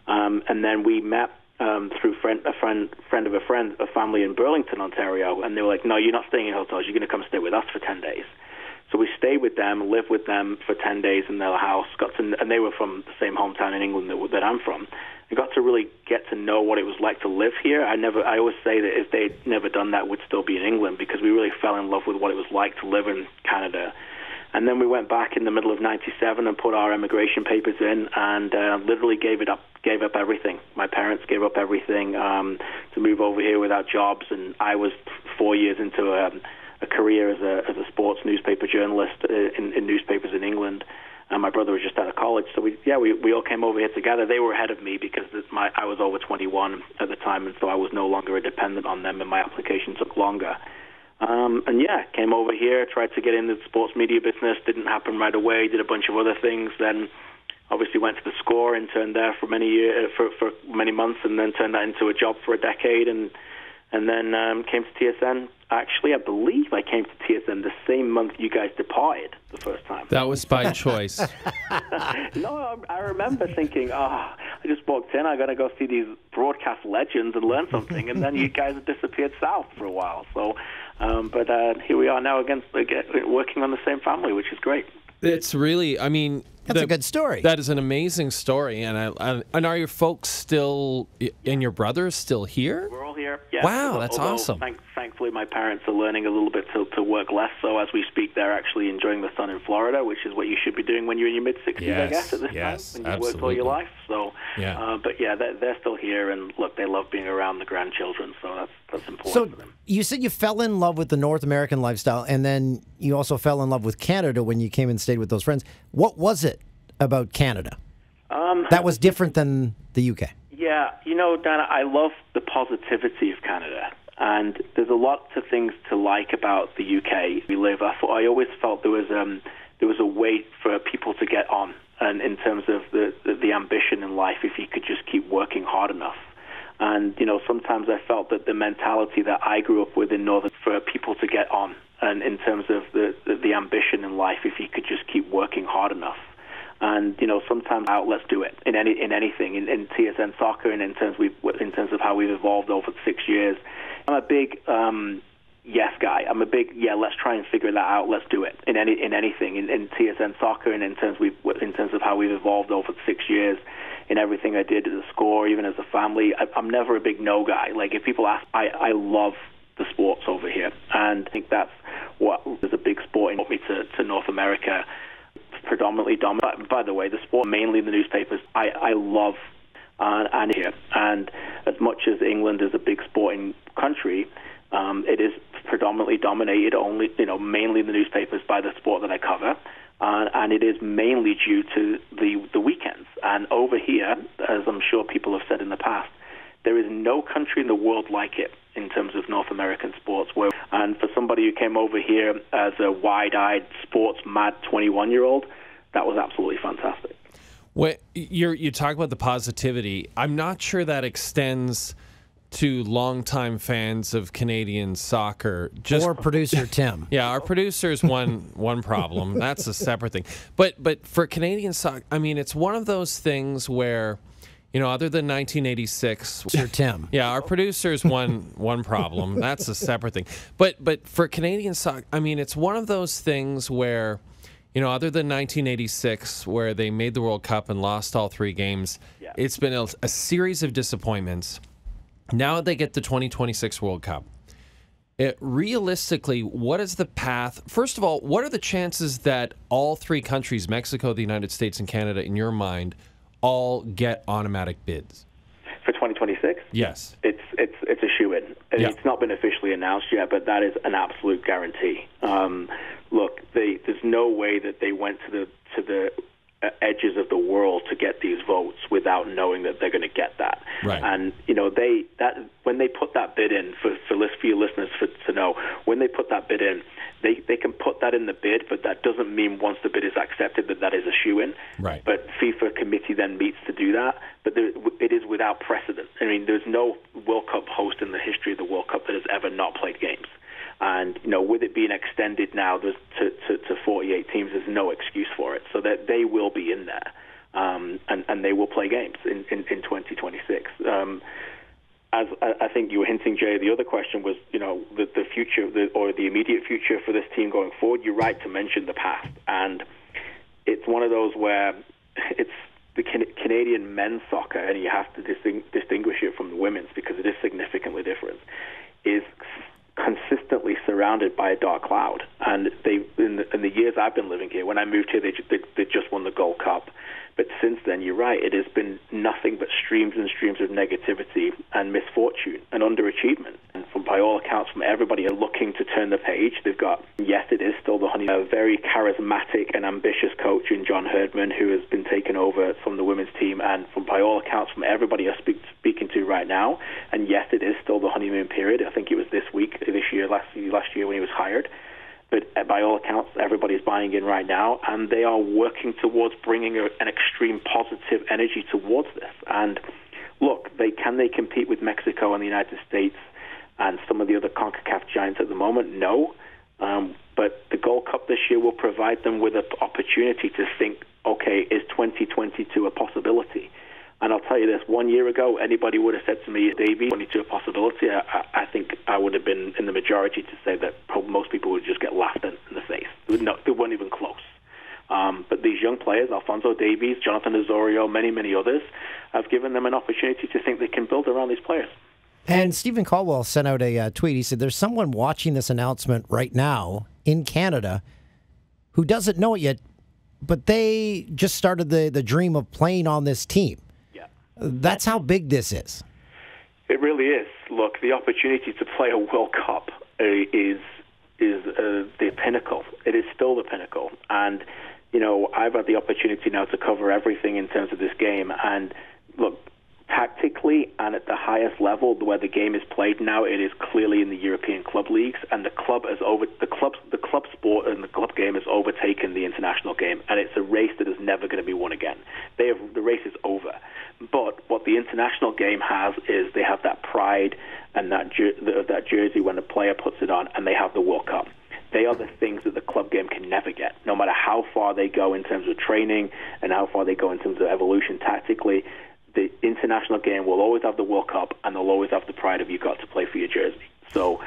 And then we met through a family in Burlington, Ontario, and they were like, no, you're not staying in hotels. You're going to come stay with us for 10 days. So we stayed with them, lived with them for 10 days in their house, and they were from the same hometown in England that I'm from. I got to really get to know what it was like to live here. I always say that if they'd never done that, we'd still be in England, because we really fell in love with what it was like to live in Canada. And then we went back in the middle of '97 and put our immigration papers in, and literally gave up everything. My parents gave up everything to move over here without jobs, and I was 4 years into a career as a sports newspaper journalist in newspapers in England. And my brother was just out of college, so we all came over here together. They were ahead of me because I was over 21 at the time, and so I was no longer a dependent on them, and my application took longer. Came over here, tried to get into the sports media business, didn't happen right away, did a bunch of other things, then obviously went to the Score, interned there for many years, for many months, and then turned that into a job for a decade, and then came to TSN. Actually, I believe I came to TSN the same month you guys departed the first time. That was by choice. No, I remember thinking, I just walked in, I got to go see these broadcast legends and learn something, and then you guys have disappeared south for a while. So, but here we are now again, working on the same family, which is great. It's really, I mean... That's a good story. That is an amazing story. And are your folks still, and your brothers still here? We're all here. Yeah. Wow, that's awesome. Thankfully, my parents are learning a little bit to work less. So as we speak, they're actually enjoying the sun in Florida, which is what you should be doing when you're in your mid-60s, I guess, at this time, when you've worked all your life. So, they're still here. And look, they love being around the grandchildren. So that's important for them. You said you fell in love with the North American lifestyle, and then you also fell in love with Canada when you came and stayed with those friends. What was it about Canada that was different than the UK? Yeah, Dana, I love the positivity of Canada, and there's a lot of things to like about the UK we live. I always felt there was a way for people to get on, and in terms of the ambition in life, if you could just keep working hard enough. And sometimes I felt that the mentality that I grew up with in Northern, for people to get on, and in terms of the ambition in life, if you could just keep working hard enough. And sometimes let's do it in anything in TSN soccer, and in terms of how we've evolved over 6 years. I'm a big yes guy. I'm a big let's try and figure that out. Let's do it in anything in TSN soccer, and in terms of how we've evolved over 6 years. In everything I did at the Score, even as a family, I'm never a big no guy. Like if people ask, I love the sports over here, and I think that's what is a big sport in me to North America. Predominantly dominant. By the way, the sport, mainly in the newspapers, I love and here. And as much as England is a big sporting country, it is predominantly dominated mainly in the newspapers by the sport that I cover. And it is mainly due to the weekends. And over here, as I'm sure people have said in the past, there is no country in the world like it in terms of North American sports. And for somebody who came over here as a wide-eyed, sports-mad 21-year-old, that was absolutely fantastic. Well, you talk about the positivity. I'm not sure that extends to longtime fans of Canadian soccer. Or producer Tim. Yeah, our producer's one problem. That's a separate thing. But for Canadian soccer, I mean, it's one of those things where, other than 1986, Tim. Yeah, our producer's one problem. That's a separate thing. But for Canadian soccer, I mean, it's one of those things where, other than 1986, where they made the World Cup and lost all 3 games, it's been a series of disappointments. Now they get the 2026 World Cup. Realistically, what is the path? First of all, what are the chances that all 3 countries, Mexico, the United States, and Canada, in your mind, all get automatic bids? For 2026? Yes. It's a shoo-in. Yeah. It's not been officially announced yet, but that is an absolute guarantee. Look, there's no way that they went to the edges of the world to get these votes without knowing that they're going to get that. Right. And when they put that bid in, for your listeners to know, when they put that bid in, they can put that in the bid, but that doesn't mean once the bid is accepted that is a shoo-in. Right. But FIFA committee then meets to do that, but it is without precedent. I mean, there's no World Cup host in the history of the World Cup that has ever not played games. And with it being extended now to 48 teams, there's no excuse for it. So that they will be in there, and they will play games in 2026. As I think you were hinting, Jay, the other question was, the future or the immediate future for this team going forward. You're right to mention the past, and it's one of those where it's the Canadian men's soccer, and you have to distinguish it from the women's because it is significantly different. Is consistently surrounded by a dark cloud. And they, in the years I've been living here, when I moved here, they just won the Gold Cup. But since then, you're right, it has been nothing but streams and streams of negativity and misfortune and underachievement. And by all accounts, from everybody are looking to turn the page. They've got, yes, it is still the Honey, a very charismatic and ambitious coach in John Herdman, who has been taken over from the women's team. And by all accounts, from everybody I'm speaking to right now, and yes, it is still the honeymoon period. I think it was this year, last year when he was hired. But by all accounts, everybody's buying in right now, and they are working towards bringing an extreme positive energy towards this. And look, can they compete with Mexico and the United States and some of the other CONCACAF giants at the moment? No. But the Gold Cup this year will provide them with an opportunity to think, okay, is 2022 a possibility? And I'll tell you this, 1 year ago, anybody would have said to me, Davey, 22 a possibility. I think I would have been in the majority to say that most people would just get laughed in the face. They weren't even close. But these young players, Alphonso Davies, Jonathan Osorio, many, many others, have given them an opportunity to think they can build around these players. And Stephen Caldwell sent out a tweet. He said, there's someone watching this announcement right now in Canada who doesn't know it yet, but they just started the dream of playing on this team. That's how big this is. It really is. Look, the opportunity to play a World Cup is the pinnacle. It is still the pinnacle. And, you know, I've had the opportunity now to cover everything in terms of this game. And, look, tactically and at the highest level where the game is played now, it is clearly in the European club leagues, and the club sport and the club game has overtaken the international game, and it's a race that is never going to be won again. The race is over. But what the international game has is they have that pride and that jersey when a player puts it on, and they have the World Cup. They are the things that the club game can never get. No matter how far they go in terms of training and how far they go in terms of evolution tactically, the international game will always have the World Cup, and they'll always have the pride of you got to play for your jersey. So,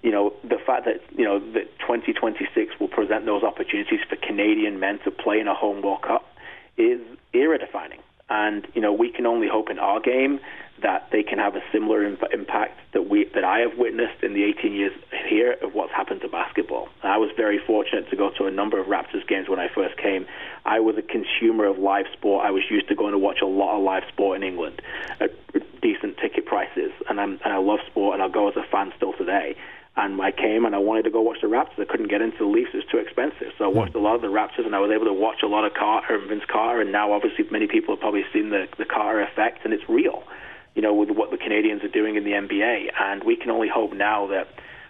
you know, the fact that, you know, that 2026 will present those opportunities for Canadian men to play in a home World Cup is era-defining. And, you know, we can only hope in our game that they can have a similar impact that I have witnessed in the 18 years here of what's happened to basketball. I was very fortunate to go to a number of Raptors games when I first came. I was a consumer of live sport. I was used to going to watch a lot of live sport in England at decent ticket prices. And I love sport, and I'll go as a fan still today. And I came and I wanted to go watch the Raptors. I couldn't get into the Leafs. It was too expensive. So I watched a lot of the Raptors, and I was able to watch a lot of Carter and Vince Carter. And now, obviously, many people have probably seen the Carter effect, and it's real, you know, with what the Canadians are doing in the NBA. And we can only hope now that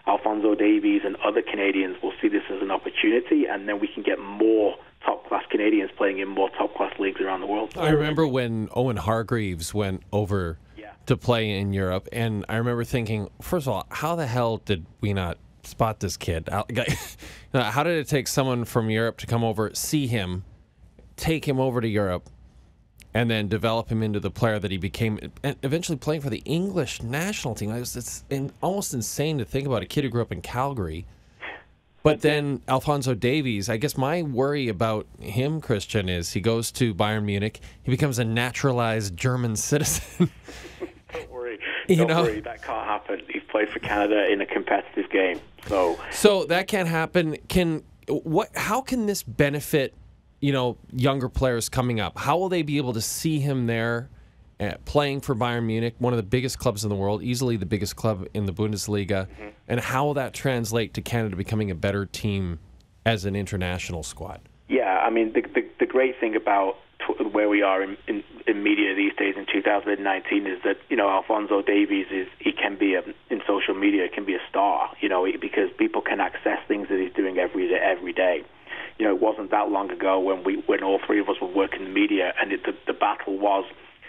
Alphonso Davies and other Canadians will see this as an opportunity, and then we can get more top-class Canadians playing in more top-class leagues around the world. I remember when Owen Hargreaves went over to play in Europe, and I remember thinking, first of all, how the hell did we not spot this kid? How did it take someone from Europe to come over, see him, take him over to Europe, and then develop him into the player that he became, and eventually playing for the English national team? It's almost insane to think about a kid who grew up in Calgary. But then Alphonso Davies, I guess my worry about him, Kristian, is he goes to Bayern Munich, he becomes a naturalized German citizen. Don't worry. Don't worry. That can't happen. He's played for Canada in a competitive game. So that can't happen. How can this benefit, you know, younger players coming up? How will they be able to see him there playing for Bayern Munich, one of the biggest clubs in the world, easily the biggest club in the Bundesliga, and how will that translate to Canada becoming a better team as an international squad? Yeah, I mean, the great thing about where we are in media these days in 2019 is that, you know, Alphonso Davies he can be in social media, can be a star, you know, because people can access things that he's doing every day. You know, it wasn't that long ago when all three of us were working in the media, and the battle was,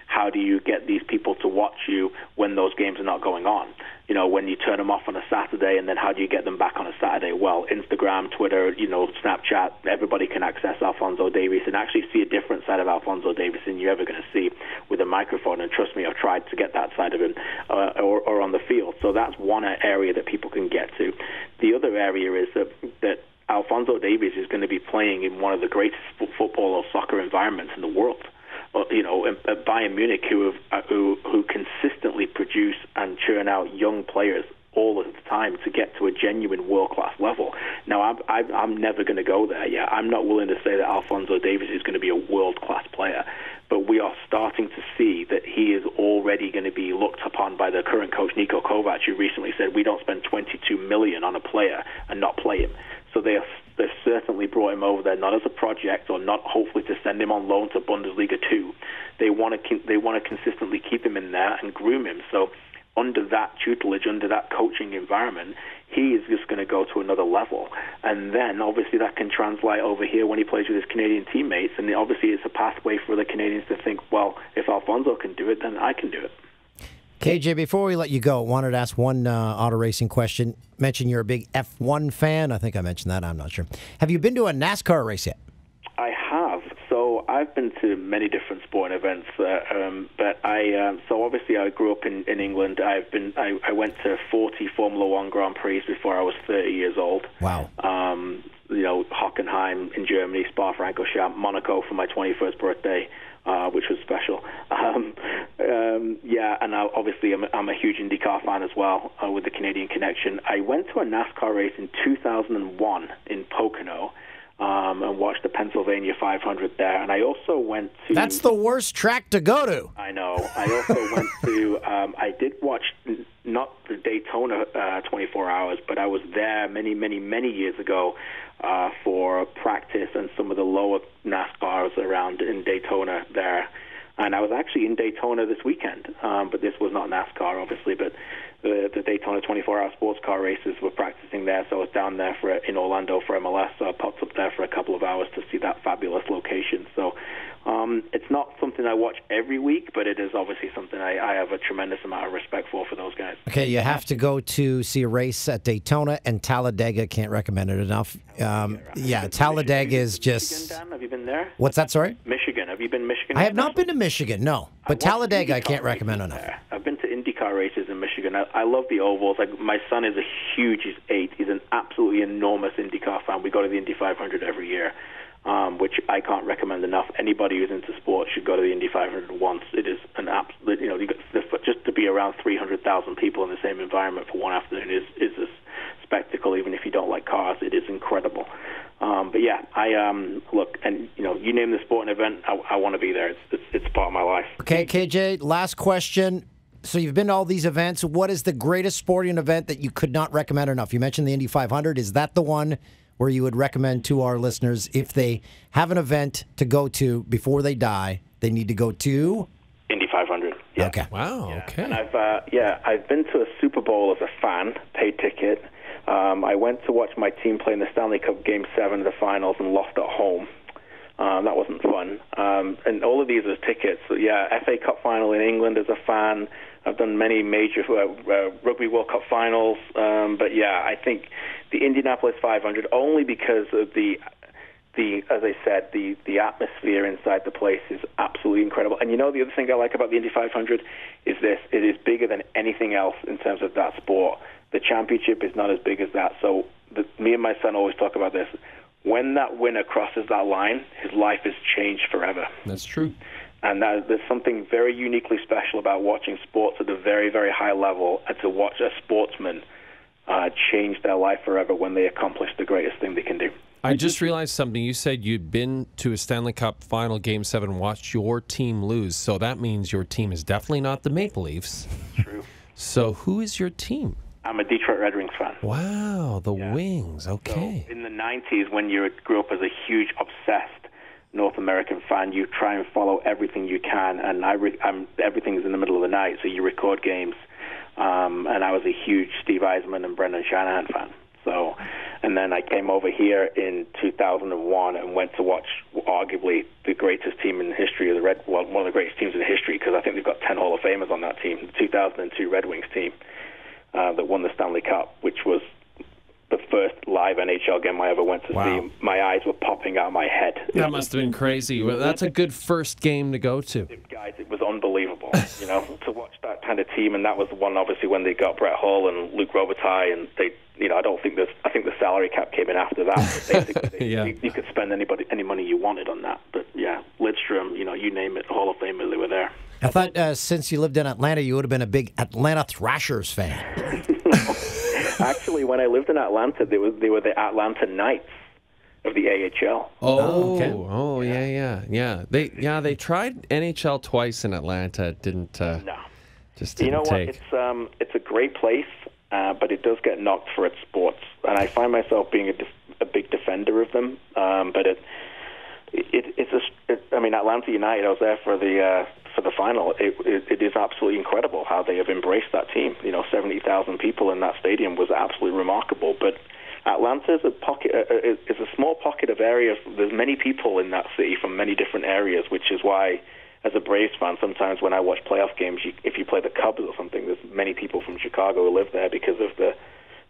how do you get these people to watch you when those games are not going on? You know, when you turn them off on a Saturday, and then how do you get them back on a Saturday? Well, Instagram, Twitter, you know, Snapchat, everybody can access Alphonso Davies and actually see a different side of Alphonso Davies than you're ever going to see with a microphone. And trust me, I've tried to get that side of him or on the field. So that's one area that people can get to. The other area is that Alphonso Davies is going to be playing in one of the greatest football or soccer environments in the world. You know, at Bayern Munich, who consistently produce and churn out young players all of the time to get to a genuine world-class level. Now, I'm never going to go there yet. I'm not willing to say that Alphonso Davies is going to be a world-class player, but we are starting to see that he is already going to be looked upon by the current coach, Niko Kovac, who recently said, we don't spend $22 million on a player and not play him. So they've certainly brought him over there, not as a project or not hopefully to send him on loan to Bundesliga 2. They want to consistently keep him in there and groom him. So under that tutelage, under that coaching environment, he is just going to go to another level. And then obviously that can translate over here when he plays with his Canadian teammates. And obviously it's a pathway for the Canadians to think, well, if Alfonso can do it, then I can do it. KJ, before we let you go, wanted to ask one auto racing question. Mentioned you're a big F1 fan. I think I mentioned that. I'm not sure. Have you been to a NASCAR race yet? I have. So I've been to many different sporting events, but so obviously I grew up in England. I went to 40 Formula One Grand Prix before I was 30 years old. Wow. Hockenheim in Germany, Spa-Francorchamps, Monaco for my 21st birthday, which was special. And obviously I'm a huge IndyCar fan as well, with the Canadian connection. I went to a NASCAR race in 2001 in Pocono, and watched the Pennsylvania 500 there. And I also went to... That's the worst track to go to. I know. I also went to... I did watch, not the Daytona 24 Hours, but I was there many, many, many years ago for practice and some of the lower NASCARs around in Daytona there. And I was actually in Daytona this weekend, but this was not NASCAR, obviously, but the Daytona 24-hour sports car races were practicing there, so I was down there in Orlando for MLS, so I popped up there for a couple of hours to see that fabulous location. So it's not something I watch every week, but it is obviously something I have a tremendous amount of respect for those guys. Okay, you have to go to see a race at Daytona and Talladega. Can't recommend it enough. Talladega is just... Michigan, Dan, have you been there? What's that, sorry? Michigan. Have you been to Michigan? I have not been to Michigan, no. But Talladega I can't recommend enough. I've been to IndyCar races in Michigan. I love the ovals. My son is he's 8. He's an absolutely enormous IndyCar fan. We go to the Indy 500 every year, which I can't recommend enough. Anybody who's into sports should go to the Indy 500 once. It is an absolute, just to be around 300,000 people in the same environment for one afternoon is a spectacle. Even if you don't like cars, it is incredible. But yeah, look, and you name the sporting event, I want to be there. It's part of my life. Okay, KJ, last question. So you've been to all these events. What is the greatest sporting event that you could not recommend enough? You mentioned the Indy 500. Is that the one where you would recommend to our listeners, if they have an event to go to before they die, they need to go to? Indy 500. Yeah. Okay. Wow. Yeah. Okay. And I've been to a Super Bowl as a fan, paid ticket. I went to watch my team play in the Stanley Cup Game 7 of the finals and lost at home. That wasn't fun. And all of these are tickets. So, FA Cup final in England as a fan. I've done many major Rugby World Cup finals. I think the Indianapolis 500, only because of as I said, the atmosphere inside the place is absolutely incredible. And the other thing I like about the Indy 500 is this: it is bigger than anything else in terms of that sport. The championship is not as big as that. So me and my son always talk about this. When that winner crosses that line, his life is changed forever. That's true. And there's something very uniquely special about watching sports at a very, very high level, and to watch a sportsman change their life forever when they accomplish the greatest thing they can do. I just realized something. You said you'd been to a Stanley Cup final Game 7, watched your team lose. So that means your team is definitely not the Maple Leafs. True. So who is your team? I'm a Detroit Red Wings fan. Wow, the Wings. Okay. So in the 90s, when you grew up as a huge, obsessed North American fan, you try and follow everything you can, and everything's in the middle of the night, so you record games. And I was a huge Steve Eisman and Brendan Shanahan fan. So, and then I came over here in 2001 and went to watch arguably the greatest team in the history of one of the greatest teams in history, because I think they've got 10 Hall of Famers on that team, the 2002 Red Wings team that won the Stanley Cup, which was the first live NHL game I ever went to see. My eyes were popping out of my head. That must have been crazy. Well, that's a good first game to go to. Guys, it was unbelievable, to watch that kind of team. And that was one, obviously, when they got Brett Hull and Luc Robitaille, and they, I think the salary cap came in after that. But basically, you could spend any money you wanted on that. But yeah, Lidstrom, you name it, Hall of Famers, they were there. I thought since you lived in Atlanta, you would have been a big Atlanta Thrashers fan. Actually, when I lived in Atlanta, they were the Atlanta Knights of the AHL. Yeah. They tried NHL twice in Atlanta. It didn't. No. Just didn't you know take. what? It's a great place, but it does get knocked for its sports, and I find myself being a big defender of them. But I mean, Atlanta United. I was there for the final. It is absolutely incredible how they have embraced that team. 70,000 people in that stadium was absolutely remarkable. But Atlanta is is a small pocket of area. There's many people in that city from many different areas, which is why, as a Braves fan, sometimes when I watch playoff games, if you play the Cubs or something, there's many people from Chicago who live there because of the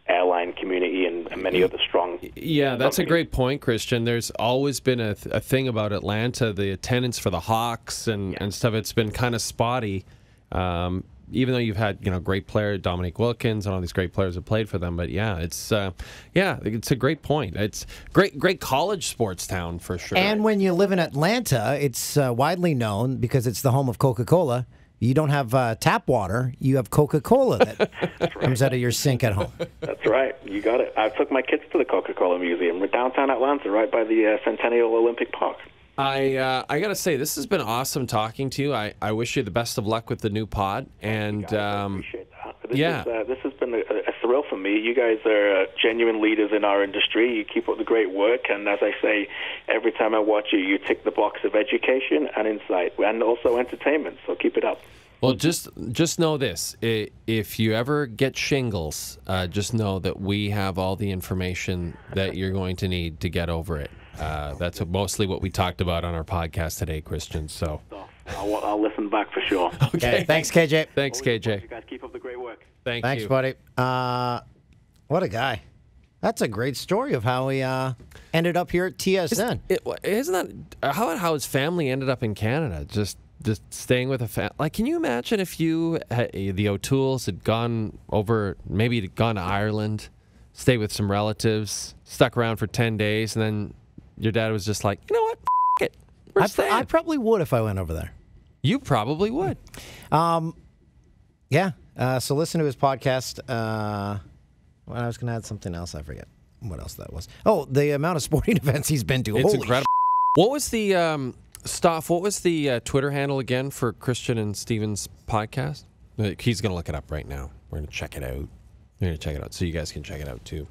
airline community and many other strong. Yeah, that's a great point, Kristian. There's always been a thing about Atlanta, the attendance for the Hawks and stuff. It's been kind of spotty. Even though you've had great player Dominique Wilkins and all these great players have played for them, but it's a great point. It's great college sports town for sure. And when you live in Atlanta, it's widely known because it's the home of Coca-Cola. You don't have tap water; you have Coca-Cola that comes out of your sink at home. That's right. You got it. I took my kids to the Coca-Cola Museum in downtown Atlanta, right by the Centennial Olympic Park. I got to say, this has been awesome talking to you. I wish you the best of luck with the new pod. And I appreciate that. This has been a thrill for me. You guys are genuine leaders in our industry. You keep up the great work. And as I say, every time I watch you, you tick the box of education and insight and also entertainment. So keep it up. Well, just know this. If you ever get shingles, just know that we have all the information that you're going to need to get over it. That's mostly what we talked about on our podcast today, Kristian. So I'll listen back for sure. Okay, thanks, KJ. Thanks, KJ. You guys keep up the great work. Thanks, buddy. What a guy. That's a great story of how he ended up here at TSN. Isn't that how his family ended up in Canada? Just staying with a family. Like, can you imagine if the O'Tooles had gone over, maybe gone to Ireland, stayed with some relatives, stuck around for 10 days, and then your dad was just like, you know what? F it. I probably would if I went over there. You probably would. Yeah. So listen to his podcast. I was going to add something else. I forget what else that was. Oh, the amount of sporting events he's been to. It's Holy incredible. What was the Stoff? What was the Twitter handle again for Kristian and Steven's podcast? He's going to look it up right now. We're going to check it out. We're going to check it out so you guys can check it out too.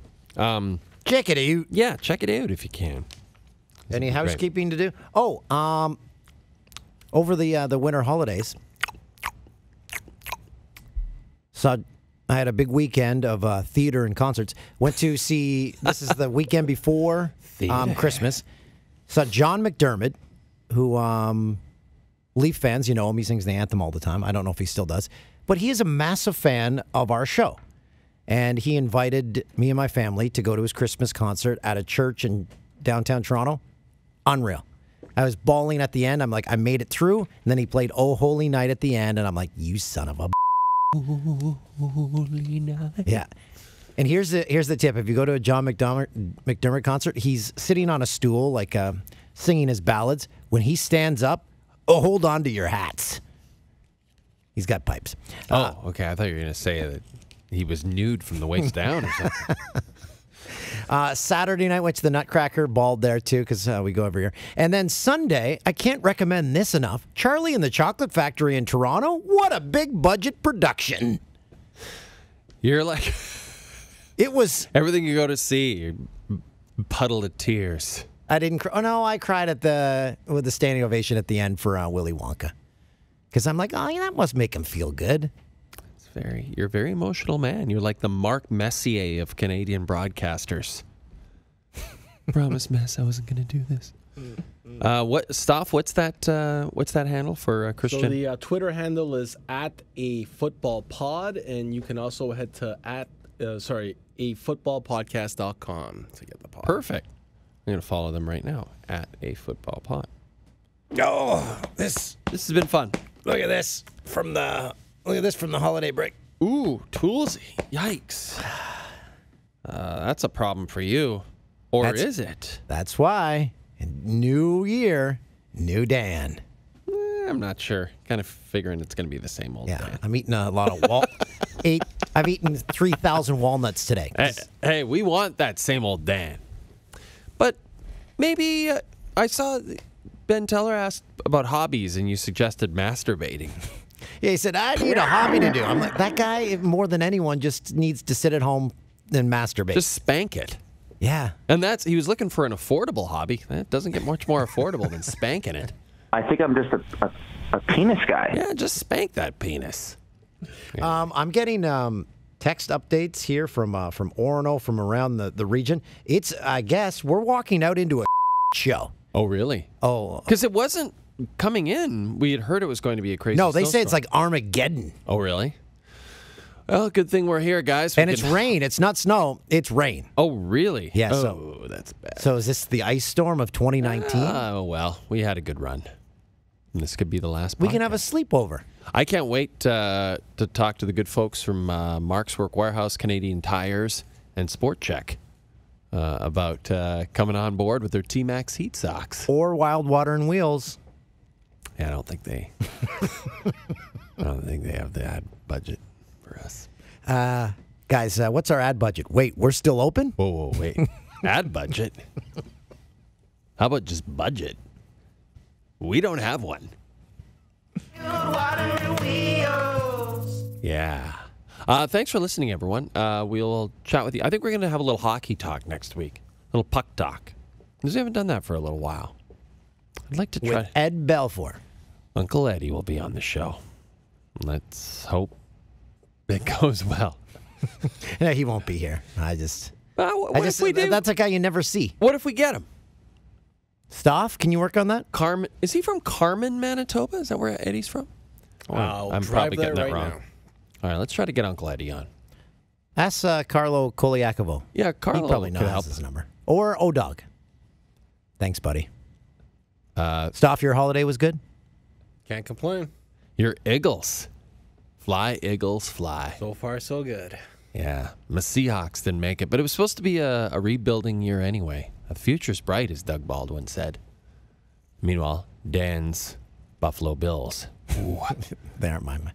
Check it out. Yeah, check it out if you can. Any housekeeping to do? Oh, over the winter holidays, so I had a big weekend of theater and concerts. Went to see, this is the weekend before Christmas. Saw John McDermott, who, Leaf fans, you know him, he sings the anthem all the time. I don't know if he still does. But he is a massive fan of our show. And he invited me and my family to go to his Christmas concert at a church in downtown Toronto. Unreal. I was bawling at the end. I'm like, I made it through. And then he played Oh Holy Night at the end. And I'm like, you son of a Holy Night. Yeah. And here's the tip. If you go to a John McDermott concert, he's sitting on a stool, like singing his ballads. When he stands up, hold on to your hats. He's got pipes. Okay. I thought you were going to say that he was nude from the waist down or something. Saturday night, went to the Nutcracker, balled there too, because we go every year. And then Sunday, I can't recommend this enough. Charlie and the Chocolate Factory in Toronto. What a big budget production. You're like... It was... Everything you go to see, you're puddled of tears. I didn't cry. Oh, no, I cried with the standing ovation at the end for Willy Wonka. Because I'm like, oh, yeah, that must make him feel good. You're a very emotional man. You're like the Mark Messier of Canadian broadcasters. Promise, Mess, I wasn't going to do this. What's that handle for Kristian? So the Twitter handle is @afootballpod, and you can also head to afootballpodcast.com to get the pod. Perfect. I'm going to follow them right now @afootballpod. Oh, this has been fun. Look at this from the holiday break. Ooh, Tubesy. Yikes. That's a problem for you. Or is it? That's why. New year, new Dan. I'm not sure. Kind of figuring it's going to be the same old Dan. I'm eating a lot of I've eaten 3,000 walnuts today. Hey, we want that same old Dan. But maybe I saw Ben Teller asked about hobbies, and you suggested masturbating. Yeah, he said, I need a hobby to do. I'm like, that guy, more than anyone, just needs to sit at home and masturbate. Just spank it. Yeah. And he was looking for an affordable hobby. That doesn't get much more affordable than spanking it. I think I'm just a penis guy. Yeah, just spank that penis. Yeah. I'm getting text updates here from Orono, from around the region. It's, I guess, we're walking out into a show. Oh, really? Oh. Because it wasn't coming in. We had heard it was going to be a crazy No, they say it's snowstorm. like Armageddon. Oh, really? Well, good thing we're here, guys. And it's rain. It's not snow. It's rain. Oh, really? Yeah. Oh, that's bad. So is this the ice storm of 2019? Oh, well, we had a good run. And this could be the last We can have a sleepover. I can't wait to talk to the good folks from Mark's Work Warehouse, Canadian Tires, and Sport Check about coming on board with their T-Max heat socks. Or Wild Water and Wheels. Yeah, I don't think they have the ad budget for us. Guys, what's our ad budget? Wait, we're still open? Whoa, wait. Ad budget? How about just budget? We don't have one. Yeah. Thanks for listening, everyone. We'll chat with you. I think we're going to have a little hockey talk next week. A little puck talk. Because we haven't done that for a little while. I'd like to try. With Ed Belfour. Uncle Eddie will be on the show. Let's hope it goes well. No, he won't be here. What if we do? That's a guy you never see. What if we get him? Stoff, can you work on that? Carmen, is he from Carmen, Manitoba? Is that where Eddie's from? I'll I'm drive probably there getting that right wrong. now. All right, let's try to get Uncle Eddie on. Ask Carlo Koliakovo. Yeah, Carlo He probably could knows help. his number. Or O-Dog. Thanks, buddy. Stoff, your holiday was good? Can't complain. Your Eagles. Fly, Eagles, fly. So far, so good. Yeah, my Seahawks didn't make it, but it was supposed to be a rebuilding year anyway. The future's bright, as Doug Baldwin said. Meanwhile, Dan's Buffalo Bills. They aren't mine.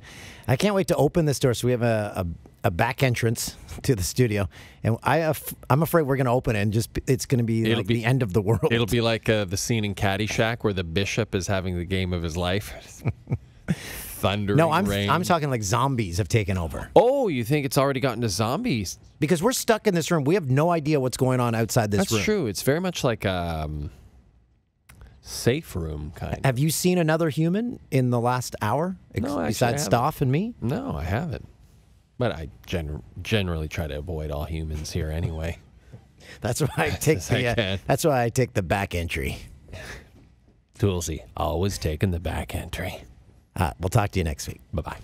I can't wait to open this door. So we have a back entrance to the studio, and I'm afraid we're going to open it, and it's going to be like the end of the world. It'll be like the scene in Caddyshack where the bishop is having the game of his life. Thundering rain. I'm talking like zombies have taken over. Oh, you think it's already gotten to zombies? Because we're stuck in this room. We have no idea what's going on outside this room. That's true. It's very much like safe room kind of. Have you seen another human in the last hour? No, besides Stoff and me? No, I haven't. But I generally try to avoid all humans here anyway. That's why I take that's why I take the back entry. Tubesy, always taking the back entry. We'll talk to you next week. Bye-bye.